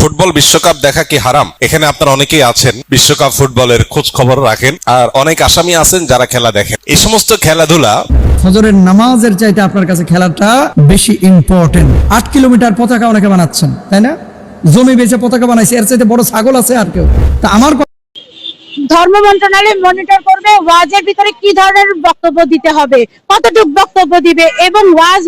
Football বিশ্বকাপ দেখা কি হারাম? এখানে আপনারা অনেকেই আছেন বিশ্বকাপ ফুটবলের খোঁজ খবর রাখেন, আর অনেক আসামি আছেন যারা খেলা দেখেন। এই সমস্ত খেলাধুলা ফজরের নামাজের চাইতে আপনার কাছে খেলাটা বেশি ইম্পর্টেন্ট। 8 কিলোমিটার পতাকা অনেকে বানাচ্ছেন, তাই না? জমি বেচে পতাকা বানাইছে, এর চাইতে বড় ছাগল আছে আর কেউ? তা আমার ধর্ম মন্ত্রণালয় মনিটর করবে ওয়াজের ভিতরে কি ধরনের বক্তব্য দিতে হবে, কতটুকু বক্তব্য দিবে এবং ওয়াজ।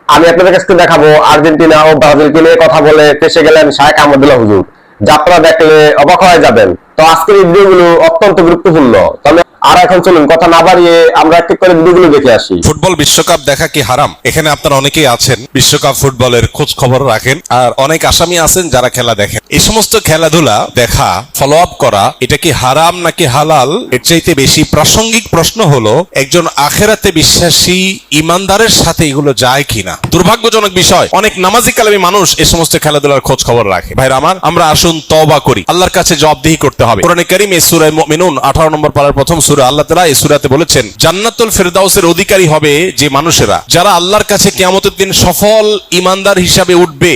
আমি আপনাদের কাছে দেখাবো আর্জেন্টিনা ও ব্রাজিলকে নিয়ে কথা বলে ফেসে গেলেন শায়েখ আহমদুল্লাহ হুজুর, যা আপনারা দেখলে অবাক হয়ে যাবেন। তো আজকের এই ভিডিওগুলো অত্যন্ত গুরুত্বপূর্ণ। তবে আর এখন চলুন কথা না বাড়িয়ে আমরা এক এক করে ভিডিওগুলো দেখে আসি। ফুটবল বিশ্বকাপ দেখা কি হারাম? এখানে আপনারা অনেকেই আছেন বিশ্বকাপ ফুটবলের খোঁজ খবর রাখেন, আর অনেক আসামি আছেন যারা খেলা দেখেন। এই সমস্ত খেলাধুলা দেখা, ফলো আপ করা, এটা কি হারাম নাকি হালাল? এর চাইতে বেশি প্রাসঙ্গিক প্রশ্ন হলো একজন আখেরাতে বিশ্বাসী ইমানদারের সাথে এগুলো যায় কিনা। দুর্ভাগ্যজনক বিষয়, অনেক নামাজি কালামী মানুষ এই সমস্ত খেলাধুলার খোঁজ খবর রাখে। ভাইরা আমার, আমরা আসুন তওবা করি, আল্লাহর কাছে জবাবদিহি করতে হবে। কোরআনে কারীমে সূরা মুমিনুন 18 নম্বর পারার প্রথম সূরা, আল্লাহ তাআলা এই সূরাতে বলেছেন, জান্নাতুল ফেরদাউসের অধিকারী হবে যে মানুষেরা, যারা আল্লাহর কাছে কিয়ামতের দিন সফল ইমানদার হিসাবে উঠবে,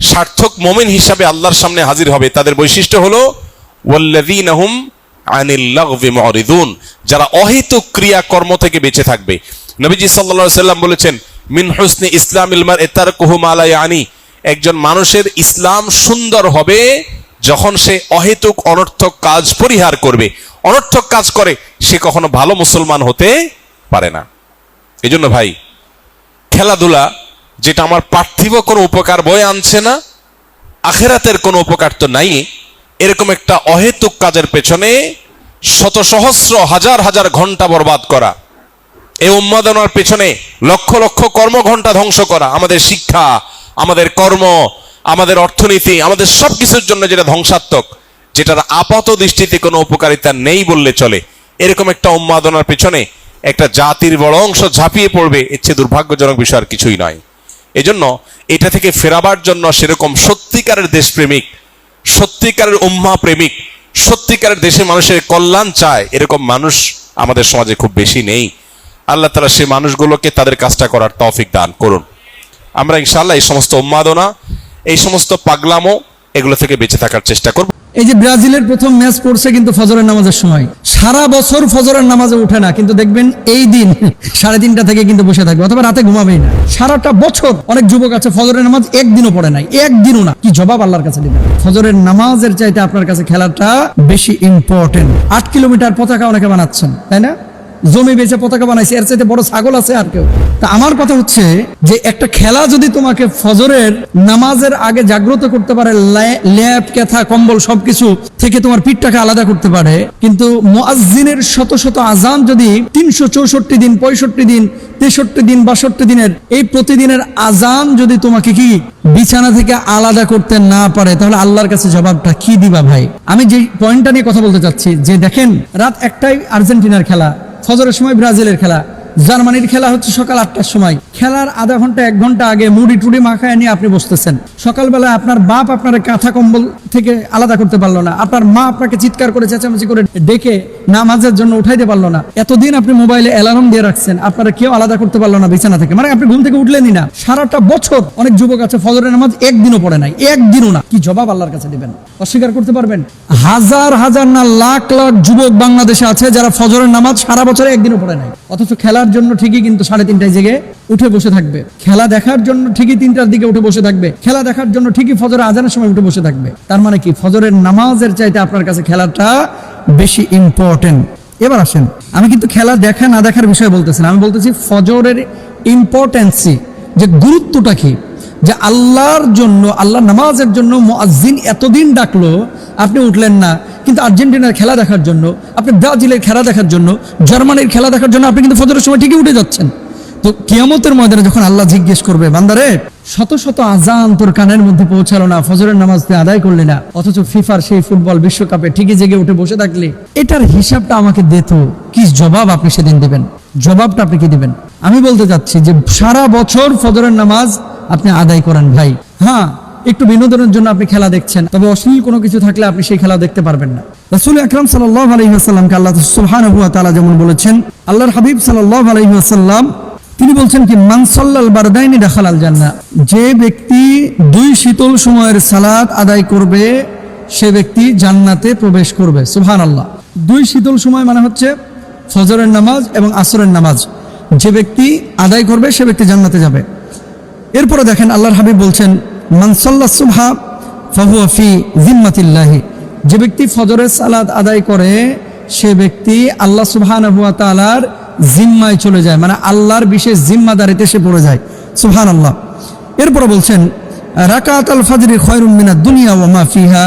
সার্থক মুমিন হিসাবে আল্লাহর সামনে হাজির হবে। তাদের বৈশিষ্ট্য হলো ওয়াল্লাযীনা হুম আনিল লাগবি মুরিদুন, যারা অহেতুক ক্রিয়া কর্ম থেকে বেঁচে থাকবে। নবীজি সাল্লাল্লাহু আলাইহি সাল্লাম বলেছেন, মিন হুসনি ইসলামিল মারই তারকুহু মা লা ইয়ানি, একজন মানুষের ইসলাম সুন্দর হবে যখন সে অহেতুক অনর্থক কাজ পরিহার করবে। অনর্থক কাজ করে সে কখনো ভালো মুসলমান হতে পারে না। এজন্য ভাই, খেলাধুলা যেটা আমার পার্থিব কোনো উপকার বয়ে আনছে না, আখেরাতের কোনো উপকার তো নাই, এরকম একটা অহেতুক কাজের পেছনে শত সহস্র হাজার হাজার ঘন্টা বরবাদ করা, এই উন্মাদনার পেছনে লক্ষ লক্ষ কর্মঘণ্টা ধ্বংস করা, আমাদের শিক্ষা, আমাদের কর্ম, আমাদের অর্থনীতি, আমাদের সবকিছুর জন্য যেটা ধ্বংসাত্মক, যেটার আপাত দৃষ্টিতে কোনো উপকারিতা নেই বললে চলে, এরকম একটা উন্মাদনার পেছনে একটা জাতির বড় অংশ ঝাঁপিয়ে পড়বে, এর চেয়ে দুর্ভাগ্যজনক বিষয় আর কিছুই নয়। এজন্য এটা থেকে ফেরাবার জন্য সেরকম সত্যিকারের দেশপ্রেমিক, সত্যিকারের উম্মাহ প্রেমিক, সত্যিকারের দেশের মানুষের কল্যাণ চায়, এরকম মানুষ আমাদের সমাজে খুব বেশি নেই। আল্লাহ তাআলা সেই মানুষগুলোকে তাদের কাজটা করার তৌফিক দান করুন। আমরা ইনশাআল্লাহ এই সমস্ত উন্মাদনা, এই সমস্ত পাগলামো, এগুলো থেকে বেঁচে থাকার চেষ্টা করব। এই যে ব্রাজিলের প্রথম ম্যাচ পড়ছে কিন্তু ফজরের নামাজের সময়, সারা বছর ফজরের নামাজে উঠে না, কিন্তু দেখবেন এই দিন 3:30 থেকে কিন্তু বসে থাকবে, অথবা রাতে ঘুমাবেই না। সারাটা বছর অনেক যুবক আছে ফজরের নামাজ একদিনও পড়ে নাই, একদিনও না। কি জবাব আল্লাহর কাছে দিবেন? ফজরের নামাজের চাইতে আপনার কাছে খেলাটা বেশি ইম্পর্টেন্ট। 8 কিলোমিটার পতাকা অনেকে বানাচ্ছেন, তাই না? জমি বেচে পতাকা বানাইছে, এর চাইতে বড় ছাগল আছে আর কেউ? তা আমার কথা হচ্ছে যে একটা খেলা যদি তোমাকে ফজরের নামাজের আগে জাগ্রত করতে পারে, ল্যাপ কেথা কম্বল সবকিছু থেকে তোমার পিঠটাকে আলাদা করতে পারে, কিন্তু মুয়াজ্জিনের শত শত আজান যদি 364 দিন, 65 দিন, 63 দিন, 62 দিনের এই প্রতিদিনের আজান যদি তোমাকে কি বিছানা থেকে আলাদা করতে না পারে, তাহলে আল্লাহর কাছে জবাবটা কি দিবা ভাই? আমি যে পয়েন্টটা নিয়ে কথা বলতে চাচ্ছি, যে দেখেন রাত 1টায় আর্জেন্টিনার খেলা, ফজরের সময় ব্রাজিলের খেলা, জার্মানির খেলা হচ্ছে সকাল 8টার সময়। খেলার আধা ঘন্টা 1 ঘন্টা আগে মুড়ি টুড়ি মাখায় নিয়ে আপনি বসতেছেন। সকালবেলা আপনার বাপ আপনার কাঁথা কম্বল থেকে আলাদা করতে পারলো না, আপনার মা আপনাকে চিৎকার করে চেঁচামেচি করে ডেকে নামাজের জন্য উঠাইতে পারলো না। এতদিন আপনি মোবাইলে অ্যালার্ম দিয়ে রাখছেন, আপনারা কেউ আলাদা করতে পারলো না বিছানা থেকে, মানে আপনি ঘুম থেকে উঠলেনই না। সারাটা বছর অনেক যুবক আছে ফজরের নামাজ একদিনও পড়ে নাই, একদিনও না। কি জবাব আল্লাহর কাছে দিবেন? অস্বীকার করতে পারবেন? হাজার হাজার না লাখ লাখ যুবক বাংলাদেশে আছে যারা ফজরের নামাজ সারা বছরে একদিনও পড়ে নাই, অথচ খেলার জন্য ঠিকই কিন্তু 3:30টায় জেগে উঠে বসে থাকবে, খেলা দেখার জন্য ঠিকই 3টার দিকে উঠে বসে থাকবে, খেলা দেখার জন্য ঠিকই ফজরের আজানের সময় উঠে বসে থাকবে। তার মানে কি ফজরের নামাজের চাইতে আপনার কাছে খেলাটা বেশি ইম্পর্টেন্ট। এবার আসেন, আমি কিন্তু খেলা দেখা না দেখার বিষয়ে বলতেছি না, আমি বলতেছি ফজরের ইম্পর্টেন্সি, যে গুরুত্বটা কি, যে আল্লাহর জন্য, আল্লাহ নামাজের জন্য মুয়াজ্জিন এতদিন ডাকলো, আপনি উঠলেন না, কিন্তু আর্জেন্টিনার খেলা দেখার জন্য, আপনি ব্রাজিলের খেলা দেখার জন্য, জার্মানির খেলা দেখার জন্য আপনি কিন্তু ফজরের সময় ঠিকই উঠে যাচ্ছেন। তো কিয়ামতের ময়দানে যখন আল্লাহ জিজ্ঞেস করবে, বান্দারে শত শত আজান তোর কানের মধ্যে পৌঁছালো না, ফজরের নামাজ তুই আদায় করলি না, অথচ ফিফার সেই ফুটবল বিশ্বকাপে ঠিকই জেগে উঠে বসে থাকলি, এটার হিসাবটা আমাকে দিত, কি জবাব আপনি সেদিন দেবেন? জবাবটা আপনি কি দিবেন? আমি বলতে চাচ্ছি যে সারা বছর ফজরের নামাজ আপনি আদায় করেন ভাই। হ্যাঁ, একটু বিনোদনের জন্য আপনি খেলা দেখছেন, তবে অশ্লীল কোনো কিছু থাকলে আপনি সেই খেলা দেখতে পারবেন না। রাসূল আকরাম সাল্লাল্লাহু আলাইহি ওয়াসাল্লামকে আল্লাহ সুবহানাহু ওয়া তাআলা যেমন বলেছেন, আল্লাহর হাবিব সাল্লাল্লাহু আলাইহি ওয়াসাল্লাম তিনি বলছেন কি মান সাল্লাল বারদাইনি দাখালাল জান্নাহ, যে ব্যক্তি 2 শীতল সময়ের সালাত আদায় করবে সে ব্যক্তি জান্নাতে প্রবেশ করবে। সুবহানাল্লাহ। 2 শীতল সময় মানে হচ্ছে ফজরের নামাজ এবং আসরের নামাজ, যে ব্যক্তি আদায় করবে সে ব্যক্তি জান্নাতে যাবে। এরপরে দেখেন আল্লাহর হাবিব বলছেন মান সাল্লাস সুবহা ফাহুয়া ফি জিম্মাতিল্লাহি, যে ব্যক্তি ফজরের সালাত আদায় করে সে ব্যক্তি আল্লাহ সুবহানাহু ওয়া তাআলার জিম্মায় চলে যায়, মানে আল্লাহর বিশেষ জিম্মাদারিতে সে পড়ে যায়। সুবহানাল্লাহ। এরপরে বলছেন রাকাতুল ফজরি খায়রুম মিনাদ দুনিয়া ওয়া মা ফিহা,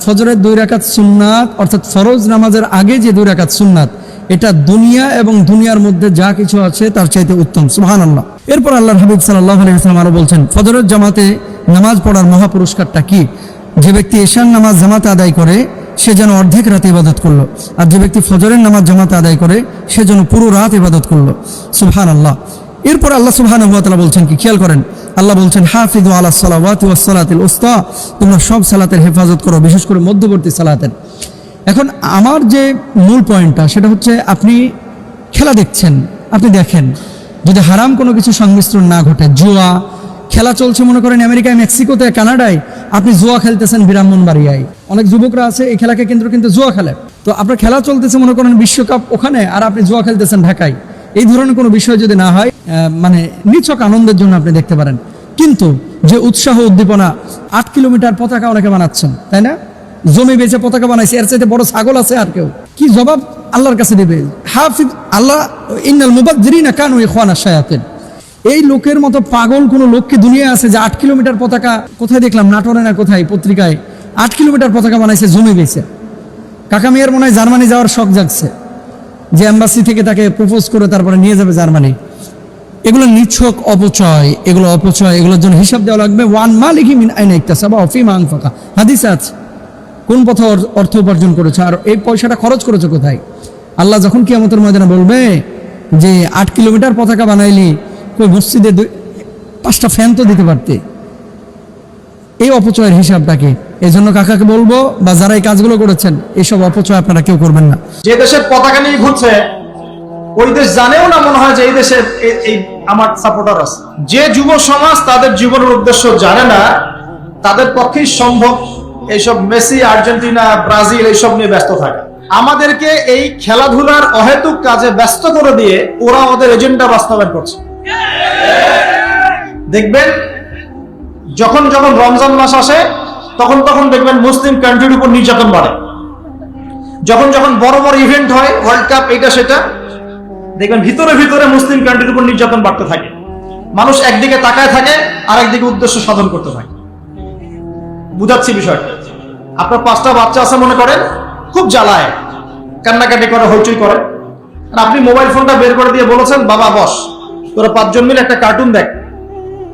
ফজরের 2 রাকাত সুন্নাত অর্থাৎ ফরজ নামাজের আগে যে 2 রাকাত সুন্নাত, এটা দুনিয়া এবং দুনিয়ার মধ্যে যা কিছু আছে তার চাইতে উত্তম। সুবহানাল্লাহ। এরপর আল্লাহর হাবিব সাল্লাল্লাহু আলাইহি ওয়াসাল্লাম আরো বলছেন ফজরের জামাতে নামাজ পড়ার মহা পুরস্কারটা কি, যে ব্যক্তি এশার নামাজ জামাতে আদায় করে সে যেন অর্ধেক রাত ইবাদত করলো, আর যে ব্যক্তি ফজরের নামাজ জামাতে আদায় করে সে যেন পুরো রাত ইবাদত করলো। সুবহানাল্লাহ। এরপর আল্লাহ সুবহানাহু ওয়া তাআলা বলছেন কি, খেয়াল করেন, আল্লাহ বলছেন হাফিজু আলাস সালাওয়াতি ওয়াস সালাতিল উসতা, তোমরা সব সালাতের হেফাজত করো, বিশেষ করে মধ্যবর্তী সালাতের। এখন আমার যে মূল পয়েন্টটা সেটা হচ্ছে আপনি খেলা দেখছেন, আপনি দেখেন যদি হারাম কোনো কিছু সংমিশ্রণ না ঘটে, জুয়া খেলা চলছে মনে করেন আমেরিকায়, মেক্সিকোতে, কানাডায়, আপনি জুয়া খেলতেছেন ব্রাহ্মণবাড়িয়ায়, অনেক যুবকরা আছে এই খেলাকে কেন্দ্র কিন্তু জুয়া খেলে, তো আপনার খেলা চলতেছে মনে করেন বিশ্বকাপ ওখানে, আর আপনি জুয়া খেলতেছেন ঢাকায়, এই ধরনের কোনো বিষয় যদি না হয় মানে নিছক আনন্দের জন্য আপনি দেখতে পারেন। কিন্তু যে উৎসাহ উদ্দীপনা, 8 কিলোমিটার পতাকা অনেকে বানাচ্ছেন, তাই না, জমি বেচে পতাকা বানাইছে, এর চাইতে বড় ছাগল আছে আর কেউ? কি জবাব আল্লাহর কাছে দিবে? হাফিজ আল্লাহ ইন্নাল মুবাজ্জিরিনা কানু ইখওয়ানাশ শায়াতিন, এই লোকের মতো পাগল কোন লোক কি দুনিয়া আছে যে 8 কিলোমিটার পতাকা, কোথায় দেখলাম নাটোরে না কোথায় পত্রিকায়, 8 কিলোমিটার পতাকা বানাইছে জমি বেচে। কাকা মেয়ের মনে হয় জার্মানি যাওয়ার শখ জাগছে, যে এম্বাসি থেকে তাকে প্রপোজ করে তারপরে নিয়ে যাবে জার্মানি। এগুলো নিছক অপচয়, এগুলো অপচয়, এগুলোর জন্য হিসাব দেওয়া লাগবে। ওয়ান মালিকি মিন আইনা ইকতাসাবা ওয়া ফিমা আনফাকা, হাদিস আছে কোন পথে অর্থ উপার্জন করেছে আর এই পয়সাটা খরচ করেছে কোথায়। আল্লাহ যখন কিয়ামতের ময়দানে বলবে যে 8 কিলোমিটার পতাকা বানাইলি, কই মসজিদে 5টা ফ্যান তো দিতে পারতে, এই অপচয়ের হিসাবটাকে। এই জন্য কাকাকে বলবো বা যারা এই কাজগুলো করেছেন এইসব অপচয় আপনারা কেউ করবেন না। যে দেশের পতাকা নিয়ে ঘুরছে ওই দেশ জানেও না মনে হয় যে এই দেশে এই আমার সাপোর্টার আছে। যে যুব সমাজ তাদের জীবনের উদ্দেশ্য জানে না, তাদের পক্ষেই সম্ভব এইসব মেসি, আর্জেন্টিনা, ব্রাজিল এইসব নিয়ে ব্যস্ত থাকে। আমাদেরকে এই খেলাধুলার অহেতুক কাজে ব্যস্ত করে দিয়ে ওরা ওদের এজেন্ডা বাস্তবায়ন করছে। দেখবেন যখন যখন রমজান মাস আসে তখন তখন দেখবেন মুসলিম কান্ট্রির উপর নির্যাতন বাড়ে। যখন যখন বড় বড় ইভেন্ট হয়, ওয়ার্ল্ড কাপ, এটা সেটা, দেখবেন ভিতরে ভিতরে মুসলিম কান্ট্রির উপর নির্যাতন বাড়তে থাকে। মানুষ একদিকে তাকায় থাকে আর একদিকে উদ্দেশ্য সাধন করতে থাকে। বুঝাচ্ছি বিষয়টা। আপনার 5টা বাচ্চা আছে মনে করেন, খুব জ্বালায়, কান্নাকাটি করে, হইচই করে, আর আপনি মোবাইল ফোনটা বের করে দিয়ে বলেছেন বাবা বস, তোরা 5 জন মিলে একটা কার্টুন দেখ,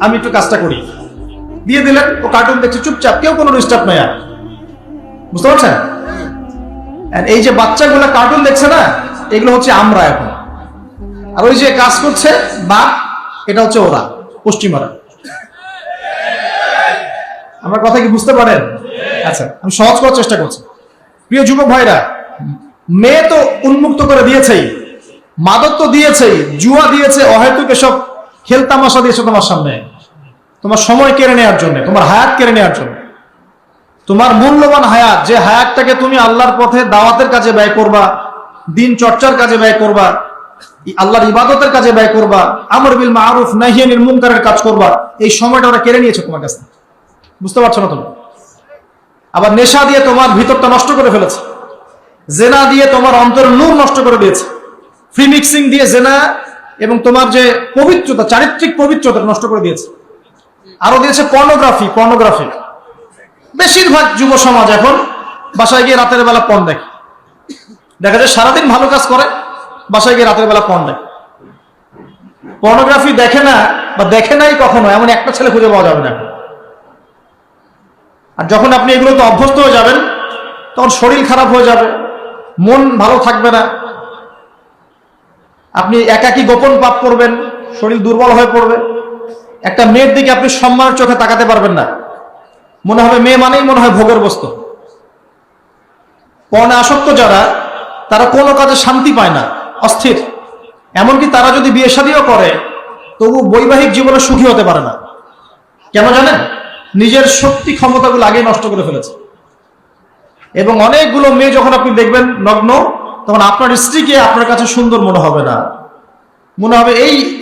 আমি একটু কাজটা করি, দিয়ে দিলেন। ও কার্টুন দেখছে চুপচাপ, কেউ কোনো ডিস্টার্ব নাই। আর বুঝতে পারছেন, এই যে বাচ্চাগুলো কার্টুন দেখছে না, এগুলো হচ্ছে আমরা এখন। আর ওই যে কাজ করছে বাপ, এটা হচ্ছে ওরা, পশ্চিমারা। আমার কথা কি বুঝতে পারেন? আচ্ছা, আমি সহজ করার চেষ্টা করছি। প্রিয় যুবক ভাইরা, মেয়ে তো উন্মুক্ত করে দিয়েছেই, মাদক তো দিয়েছেই, জুয়া দিয়েছে, অহেতুক এসব খেলতামাশা দিয়েছে তোমার সামনে, তোমার সময় কেড়ে নেওয়ার জন্য, তোমার হায়াত কেড়ে নেওয়ার জন্য। তোমার মূল্যবান হায়াত, যে হায়াতটাকে তুমি আল্লাহর পথে দাওয়াতের কাজে ব্যয় করবা, দিন চর্চার কাজে ব্যয় করবা, আল্লাহর ইবাদতের কাজে ব্যয় করবা, আমর বিল মারুফ নাহি আনিল মুনকারের কাজ করবা, এই সময়টা ওরা কেড়ে নিয়েছে তোমার কাছে। বুঝতে পারছো না তুমি? আবার নেশা দিয়ে তোমার ভিতরটা নষ্ট করে ফেলেছে, জেনা দিয়ে তোমার অন্তরের নূর নষ্ট করে দিয়েছে, ফ্রি মিক্সিং দিয়ে জেনা এবং তোমার যে পবিত্রতা, চারিত্রিক পবিত্রতা নষ্ট করে দিয়েছে। আরো দিয়েছে পর্নোগ্রাফি। বেশিরভাগ যুব সমাজ এখন বাসায় গিয়ে রাতের বেলা পর্ন দেখে। দেখা যায় সারাদিন ভালো কাজ করে, বাসায় গিয়ে রাতের বেলা পর্ন দেখে। পর্নোগ্রাফি দেখে না বা দেখে নাই কখনো এমন একটা ছেলে খুঁজে পাওয়া যাবে না। আর যখন আপনি এগুলোতে অভ্যস্ত হয়ে যাবেন তখন শরীর খারাপ হয়ে যাবে, মন ভালো থাকবে না, আপনি একাকী গোপন পাপ করবেন, শরীর দুর্বল হয়ে পড়বে। একটা মেয়ের দিকে আপনি সম্মানের চোখে তাকাতে পারবেন না, মনে হবে মেয়ে মানেই মনে হয় ভোগের বস্তু। পর্নে আসক্ত যারা, তারা কোনো কাজে শান্তি পায় না, অস্থির। এমনকি তারা যদি বিয়ে শাদীও করে, তবু বৈবাহিক জীবনে সুখী হতে পারে না। কেন জানেন? নিজের শক্তি ক্ষমতাগুলো আগেই নষ্ট করে ফেলেছে। এবং অনেকগুলো মেয়ে যখন আপনি দেখবেন নগ্ন, তখন আপনার স্ত্রীকে আপনার কাছে সুন্দর মনে হবে না, মনে হবে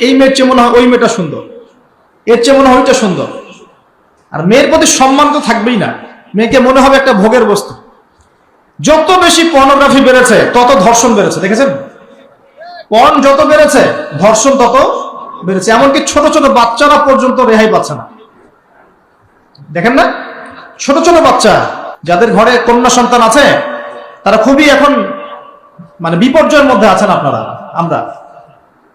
এই মেয়ের চেয়ে মনে হয় ওই মেয়েটা সুন্দর, এর চেয়ে মনে হয় ওইটা সুন্দর। আর মেয়ের প্রতি সম্মান তো থাকবেই না, মেয়েকে মনে হবে একটা ভোগের বস্তু। যত বেশি পর্নোগ্রাফি বেড়েছে তত ধর্ষণ বেড়েছে, দেখেছেন? পর্ন যত বেড়েছে ধর্ষণ তত বেড়েছে। এমনকি ছোট ছোট বাচ্চারা পর্যন্ত রেহাই পাচ্ছে না, দেখেন না? ছোট ছোট বাচ্চা যাদের ঘরে কন্যা সন্তান আছে তারা খুবই এখন মানে বিপর্যয়ের মধ্যে আছেন আপনারা, আমরা।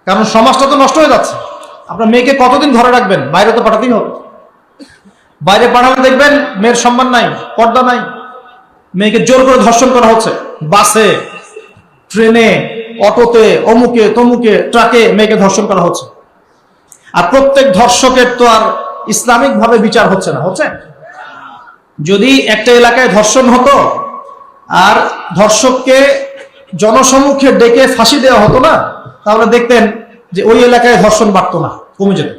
কারণ সমাজটা তো নষ্ট হয়ে যাচ্ছে। আপনার মেয়েকে কতদিন ঘরে রাখবেন? বাইরে তো পাঠাতেই হবে। বাইরে পাঠালে দেখবেন মেয়ের সম্মান নাই, পর্দা নাই, মেয়েকে জোর করে ধর্ষণ করা হচ্ছে। বাসে, ট্রেনে, অটোতে, অমুকে তমুকে, ট্রাকে মেয়েকে ধর্ষণ করা হচ্ছে। আর প্রত্যেক ধর্ষকের তো আর ইসলামিক ভাবে বিচার হচ্ছে না, হচ্ছে? যদি একটা এলাকায় ধর্ষণ হতো আর ধর্ষককে জনসম্মুখে ডেকে ফাঁসি দেওয়া হতো না, তাহলে দেখতেন যে ওই এলাকায় ধর্ষণ বাড়তো না, কমে যেত।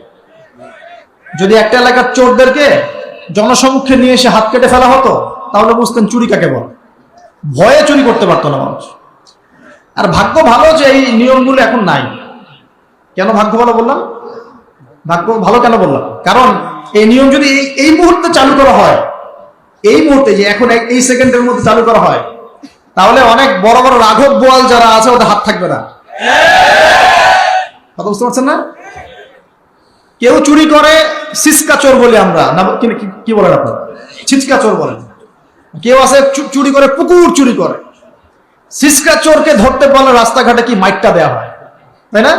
যদি একটা এলাকার চোরদেরকে জনসম্মুখে নিয়ে এসে হাত কেটে ফেলা হতো, তাহলে বুঝতেন চুরি কাকে বলে। ভয়ে চুরি করতে পারতো না মানুষ। আর ভাগ্য ভালো যে এই নিয়মগুলো এখন নাই। কেন ভাগ্য ভালো বললাম? ভাগ্য ভালো কেন বললাম? কারণ এই নিয়ম যদি এই মুহূর্তে চালু করা হয়, এই মুহূর্তে যে এখন এই সেকেন্ডের মধ্যে চালু করা হয়, তাহলে অনেক বড় বড় রাঘব বোয়াল যারা আছে ওদের হাত থাকবে না। কথা বুঝতে পারছেন না? কেউ চুরি করে সিসকা চোর বলি আমরা, না কি বলেন আপনারা? ছিচকা চোর বলেন। কেউ আছে চুরি করে পুকুর চুরি করে। সিসকা চোরকে ধরতে পারলে রাস্তাঘাটে কি মাইকটা দেওয়া হয়, তাই না?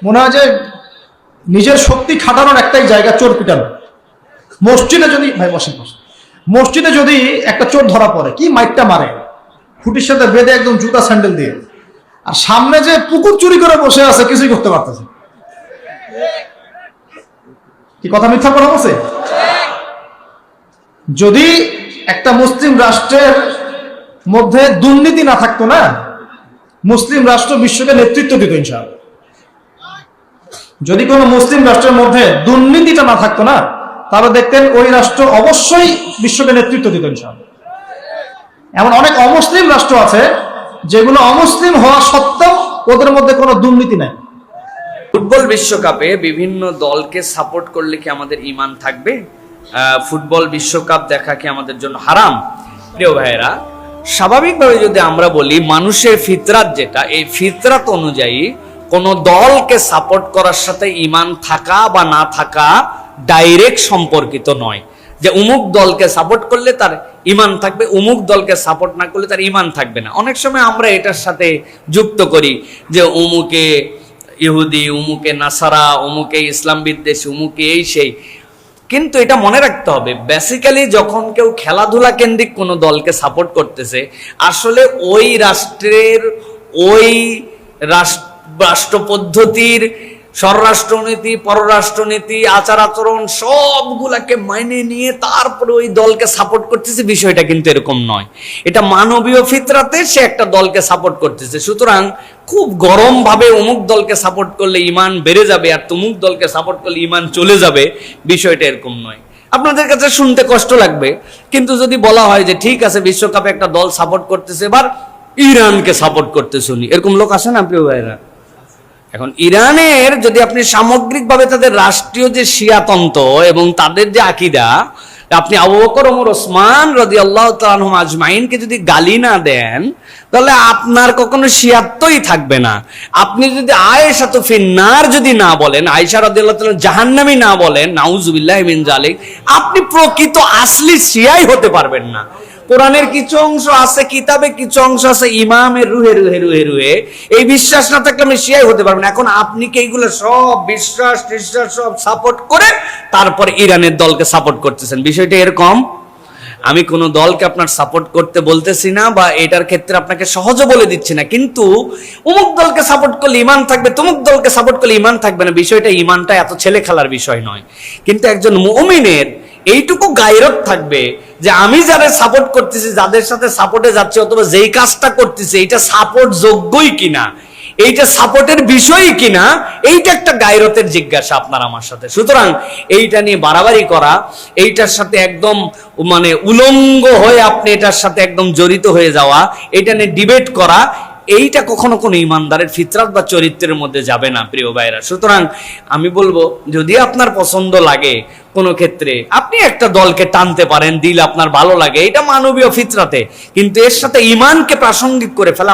মনে হয় যে নিজের শক্তি খাটানোর একটাই জায়গা চোর পিটানো। মসজিদে যদি, ভাই বসেন বসেন, মসজিদে যদি একটা চোর ধরা পড়ে, কি মাইকটা মারে, খুঁটির সাথে বেঁধে একদম জুতা স্যান্ডেল দিয়ে। আর সামনে যে পুকুর চুরি করে বসে আছে, কিছুই করতে পারতেছে। কি কথা মিথ্যা কথা বলছে? যদি একটা মুসলিম রাষ্ট্রের মধ্যে দুর্নীতি না থাকতো না, মুসলিম রাষ্ট্র বিশ্বকে নেতৃত্ব দিত ইনশাআল্লাহ। যদি কোনো মুসলিম রাষ্ট্রের মধ্যে দুর্নীতিটা না থাকতো না, তাহলে দেখতেন ওই রাষ্ট্র অবশ্যই বিশ্বকে নেতৃত্ব দিত ইনশাআল্লাহ। এমন অনেক অমুসলিম রাষ্ট্র আছে যেগুলো অমুসলিম হওয়া সত্ত্বেও ওদের মধ্যে কোনো দুর্নীতি নাই। ফুটবল বিশ্বকাপে বিভিন্ন দলকে সাপোর্ট করলে কি আমাদের ঈমান থাকবে? ফুটবল বিশ্বকাপ দেখা কি আমাদের জন্য হারাম? প্রিয় ভাইয়েরা, স্বাভাবিকভাবে যদি আমরা বলি মানুষের ফিতরাত যেটা, এই ফিতরাত অনুযায়ী কোন দলকে সাপোর্ট করার সাথে ঈমান থাকা বা না থাকা ডাইরেক্ট সম্পর্কিত নয়। যে অমুক দলকে সাপোর্ট করলে তার ঈমান থাকবে, অমুক দলকে সাপোর্ট না করলে তার ঈমান থাকবে না। অনেক সময় আমরা এটার সাথে যুক্ত করি যে অমুকে ইহুদি, অমুকে নাসারা, অমুকে ইসলাম বিদ্বেষী, অমুকে এই সেই। কিন্তু এটা মনে রাখতে হবে, বেসিক্যালি যখন কেউ খেলাধুলা কেন্দ্রিক কোনো দলকে সাপোর্ট করতেছে, আসলে ওই রাষ্ট্রের ওই রাষ্ট্র পদ্ধতির স্বরাষ্ট্রনীতি, পররাষ্ট্রনীতি, আচার আচরণ সবগুলাকে মাইনে নিয়ে তারপরে ওই দলকে সাপোর্ট করতেছে, বিষয়টা কিন্তু এরকম নয়। এটা মানবীয় ফিতরাতে সে একটা দলকে সাপোর্ট করতেছে। সুতরাং খুব গরম ভাবে অমুক দলকে সাপোর্ট করলে ঈমান বেড়ে যাবে আর তমুক দলকে সাপোর্ট করলে ঈমান চলে যাবে, বিষয়টা এরকম নয়। আপনাদের কাছে শুনতে কষ্ট লাগবে, কিন্তু যদি বলা হয় যে ঠিক আছে বিশ্বকাপে একটা দল সাপোর্ট করতেছে, এবার ইরানকে সাপোর্ট করতে শুনি, এরকম লোক আসে না প্রিয় ভাইরা? এখন ইরানের যদি আপনি সামগ্রিকভাবে তাদের রাষ্ট্রীয় যে শিয়াতন্ত্র এবং তাদের যে আকীদা, আপনি আবু বকর, ওমর, ওসমান রাদিয়াল্লাহু তাআলা আনহুম আজমাইনকে যদি গালি না দেন, তাহলে আপনার কখনো শিয়াত্বই থাকবে না। আপনি যদি আয়েশা তো ফিন্নার যদি না বলেন, আয়েশা রাদিয়াল্লাহু তাআলা জাহান্নামী না বলেন, নাউজুবিল্লাহি মিন যালিক, আপনি প্রকৃত আসলি শিয়াই হতে পারবেন না। কোরআনের কিছু অংশ আছে, কিতাবে কিছু অংশ আছে ইমামের রুহে রুহে রুহে রুহে, এই বিশ্বাস না থাকলে আমি শিয়াই হতে পারবেন। এখন আপনি কি এইগুলো সব বিশ্বাস সব সাপোর্ট করে তারপরে ইরানের দলকে সাপোর্ট করতেছেন? বিষয়টা এরকম। আমি কোনো দলকে আপনার সাপোর্ট করতে বলতেছি না, বা এটার ক্ষেত্রে আপনাকে সহজে বলে দিচ্ছি না, কিন্তু অমুক দলকে সাপোর্ট করলে ঈমান থাকবে, তমুক দলকে সাপোর্ট করলে ঈমান থাকবে না, বিষয়টা ঈমানটা এত ছেলে খেলার বিষয় নয়। কিন্তু একজন মুমিনের এইটুকু গায়রত থাকবে যে আমি যাদের সাপোর্ট করতেছি, যাদের সাথে সাপোর্টে যাচ্ছি, অথবা যেই কাজটা করতেছি এটা সাপোর্ট যোগ্যই কিনা, এইটা সাপোর্টের বিষয় কিনা, এইটা একটা গায়রতের জিজ্ঞাসা আপনার আমার সাথে। সুতরাং এইটা নিয়ে বাড়াবাড়ি করা, এইটার সাথে একদম মানে উলঙ্গ হয়ে আপনি এটার সাথে একদম জড়িত হয়ে যাওয়া, এটা নিয়ে ডিবেট করা, এইটা কখনো কোনো ইমানদারের ফিতরাত বা চরিত্রের মধ্যে যাবে না প্রিয় ভাইরা। সুতরাং আমি বলবো, যদি আপনার পছন্দ লাগে কোনো ক্ষেত্রে, আপনি একটা দলকে টানতে পারেন, দিল আপনার ভালো লাগে, এটা মানবীয় ফিতরাতে, কিন্তু এর সাথে ইমানকে প্রাসঙ্গিক করে ফেলা